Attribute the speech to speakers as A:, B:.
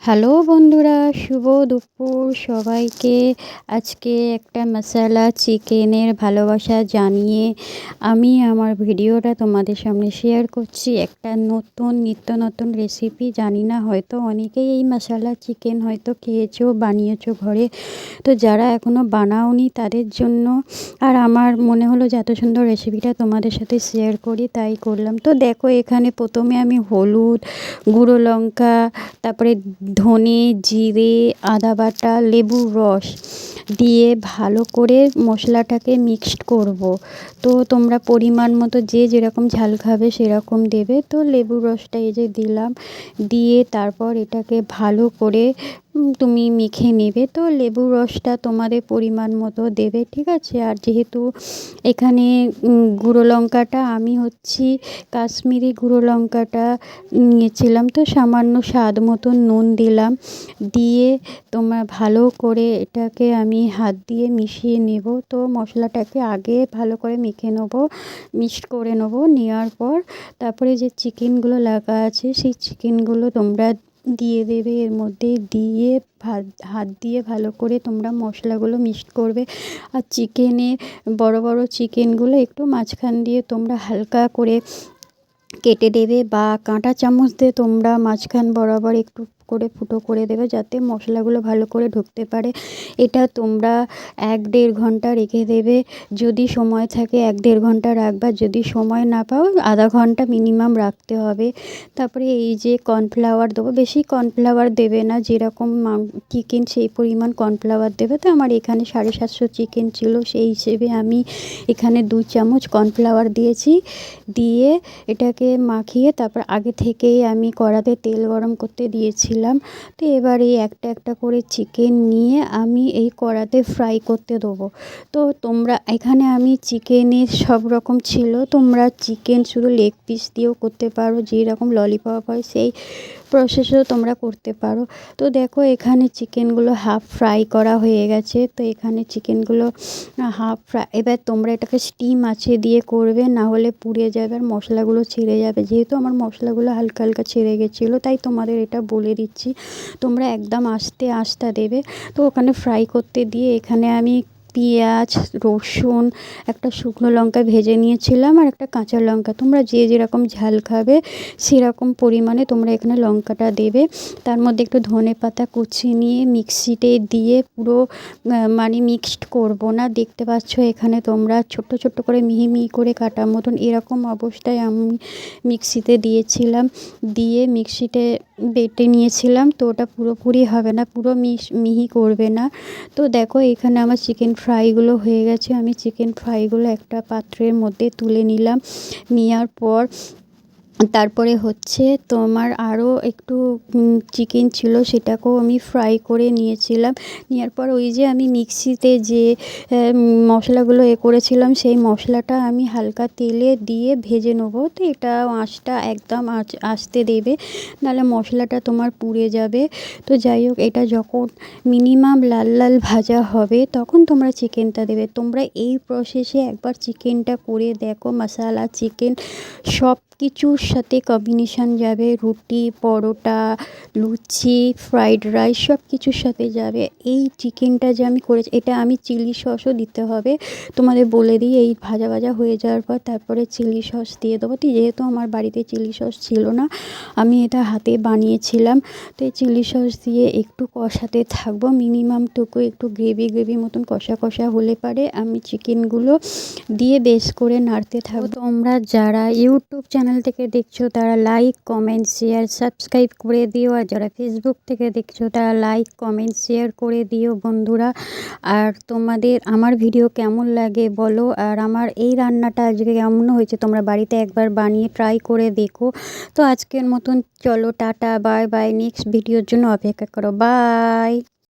A: Hello বন্ধুরা, শুভ দুপুর সবাইকে। আজকে একটা মশলা চিকেনের ভালোবাসা জানিয়ে আমি আমার ভিডিওটা তোমাদের সামনে শেয়ার করছি। একটা নিত্য নতুন রেসিপি, জানি না হয়তো অনেকেই এই মশলা চিকেন হয়তো খেয়েছো, বানিয়েছো ঘরে। তো যারা এখনও বানাওনি তাদের জন্য আর আমার মনে হলো যে এত সুন্দর রেসিপিটা তোমাদের সাথে শেয়ার করি, তাই করলাম। তো দেখো, এখানে প্রথমে আমি হলুদ, গুঁড়ো লঙ্কা, তারপরে ধনে, জিরে, আদা বাটা, লেবুর রস দিয়ে ভালো করে মশলাটাকে মিক্সড করব। তো তোমরা পরিমাণ মতো যে যেরকম ঝাল খাবে সেরকম দেবে। তো লেবুর রসটা এই যে দিলাম, দিয়ে তারপর এটাকে ভালো করে তুমি মেখে নেবে। তো লেবুর রসটা তোমাদের পরিমাণ মতো দেবে, ঠিক আছে। আর যেহেতু এখানে গুঁড়ো লঙ্কাটা আমি কাশ্মীরি গুঁড়ো লঙ্কাটা নিয়েছিলাম, তো সামান্য স্বাদ মতো নুন দিলাম। দিয়ে তোমরা ভালো করে এটাকে আমি হাত দিয়ে মিশিয়ে নেব। তো মশলাটাকে আগে ভালো করে মেখে নেবো, মিক্সড করে নেবো। নেওয়ার পর তারপরে যে চিকেনগুলো লাগা আছে সেই চিকেনগুলো তোমরা দিয়ে দেবে এর মধ্যে। দিয়ে হাত দিয়ে ভালো করে তোমরা মশলাগুলো মিক্সড করবে। আর বড় বড় চিকেনগুলো একটু মাঝখান দিয়ে তোমরা হালকা করে কেটে দেবে, বা কাঁটা চামচ দিয়ে তোমরা মাঝখান বরাবর একটু করে ফুটো করে দেবে, যাতে মশলাগুলো ভালো করে ঢুকতে পারে। এটা তোমরা 1-1.5 ঘন্টা রেখে দেবে। যদি সময় থাকে 1-1.5 ঘন্টা রাখবা, যদি সময় না পাও আধা ঘন্টা মিনিমাম রাখতে হবে। তারপরে এই যে কর্নফ্লাওয়ার দেবো, বেশি কর্নফ্লাওয়ার দেবে না, যেরকম চিকেন সেই পরিমাণ কর্নফ্লাওয়ার দেবে। তো আমার এখানে 750 চিকেন ছিল, সেই হিসেবে আমি এখানে 2 চামচ কর্নফ্লাওয়ার দিয়েছি। দিয়ে এটাকে মাখিয়ে তারপর আগে থেকেই আমি কড়াতে তেল গরম করতে দিয়েছিলাম। তো এবার এই একটা একটা করে চিকেন নিয়ে আমি এই কড়াতে ফ্রাই করতে দেবো। তো তোমরা এখানে আমি চিকেনের সব রকম ছিল, তোমরা চিকেন শুধু লেগ পিস দিয়েও করতে পারো, যেরকম ললিপপ হয় সেই প্রসেসেও তোমরা করতে পারো। তো দেখো, এখানে চিকেনগুলো হাফ ফ্রাই করা হয়ে গেছে। তো এখানে চিকেনগুলো হাফ ফ্রাই, এবার তোমরা এটাকে স্টিম আঁচে দিয়ে করবে, না হলে পুড়ে যাবে আর মশলাগুলো ছেড়ে যাবে। যেহেতু আমার মশলাগুলো হালকা হালকা ছেড়ে গেছিলো, তাই তোমাদের এটা বলে দিচ্ছি, তোমরা একদম আস্তে আস্তে দেবে। তো ওখানে ফ্রাই করতে দিয়ে এখানে আমি পেঁয়াজ, রসুন, একটা শুকনো লঙ্কা ভেজে নিয়েছিলাম, আর একটা কাঁচা লঙ্কা। তোমরা যে যেরকম ঝাল খাবে সেরকম পরিমাণে তোমরা এখানে লঙ্কাটা দেবে। তার মধ্যে একটু ধনেপাতা কুচি নিয়ে মিক্সিতে দিয়ে পুরো মানে মিক্সড করব না, দেখতে পাচ্ছ এখানে তোমরা ছোট্ট ছোট্ট করে মিহি মিহি করে কাটার মতন এরকম অবস্থায় আমি মিক্সিতে দিয়েছিলাম। দিয়ে মিক্সিতে বেটে নিয়েছিলাম। তো ওটা পুরোপুরি হবে না, পুরো মিহি করবে না। তো দেখো, এখানে আমার চিকেন ফ্রাইগুলো হয়ে গেছে। আমি চিকেন ফ্রাইগুলো একটা পাত্রের মধ্যে তুলে নিলাম। নেওয়ার পর তারপরে তোমার আরও একটু চিকেন ছিল, সেটাকেও আমি ফ্রাই করে নিয়েছিলাম। নেওয়ার পর ওই যে আমি মিক্সিতে যে মশলাগুলো করেছিলাম, সেই মশলাটা আমি হালকা তেলে দিয়ে ভেজে নেবো। তো এটা আঁচটা একদম আস্তে দেবে, নাহলে মশলাটা তোমার পুড়ে যাবে। তো যাই হোক, এটা যখন মিনিমাম লাল লাল ভাজা হবে তখন তোমরা চিকেনটা দেবে। তোমরা এই প্রসেসে একবার চিকেনটা করে দেখো, মশলা চিকেন সব কিছুর সাথে কম্বিনেশান যাবে। রুটি, পরোটা, লুচি, ফ্রাইড রাইস সব কিছুর সাথে যাবে। এই চিকেনটা যে আমি করেছি, এটা আমি চিলি সসও দিতে হবে। তোমাদের বলে দিই, এই ভাজা ভাজা হয়ে যাওয়ার পর তারপরে চিলি সস দিয়ে দেবো। তো যেহেতু আমার বাড়িতে চিলি সস ছিল না, আমি এটা হাতে বানিয়েছিলাম। তো এই চিলি সস দিয়ে একটু কষাতে থাকবো, মিনিমামটুকু একটু গ্রেভি গ্রেভি মতন কষা কষা হলে পারে আমি চিকেনগুলো দিয়ে বেশ করে নাড়তে থাকবো। তোমরা যারা ইউটিউব চ্যানেল থেকে দেখছো তারা লাইক, কমেন্ট, শেয়ার, সাবস্ক্রাইব করে দিও। আর যারা ফেসবুক থেকে দেখছো তারা লাইক, কমেন্ট, শেয়ার করে দিও বন্ধুরা। আর তোমাদের আমার ভিডিও কেমন লাগে বলো, আর আমার এই রান্নাটা আজকে কেমন হয়েছে তোমরা বাড়িতে একবার বানিয়ে ট্রাই করে দেখো। তো আজকের মতন চলো, টাটা, বাই বাই। নেক্সট ভিডিওর জন্য অপেক্ষা করো, বাই।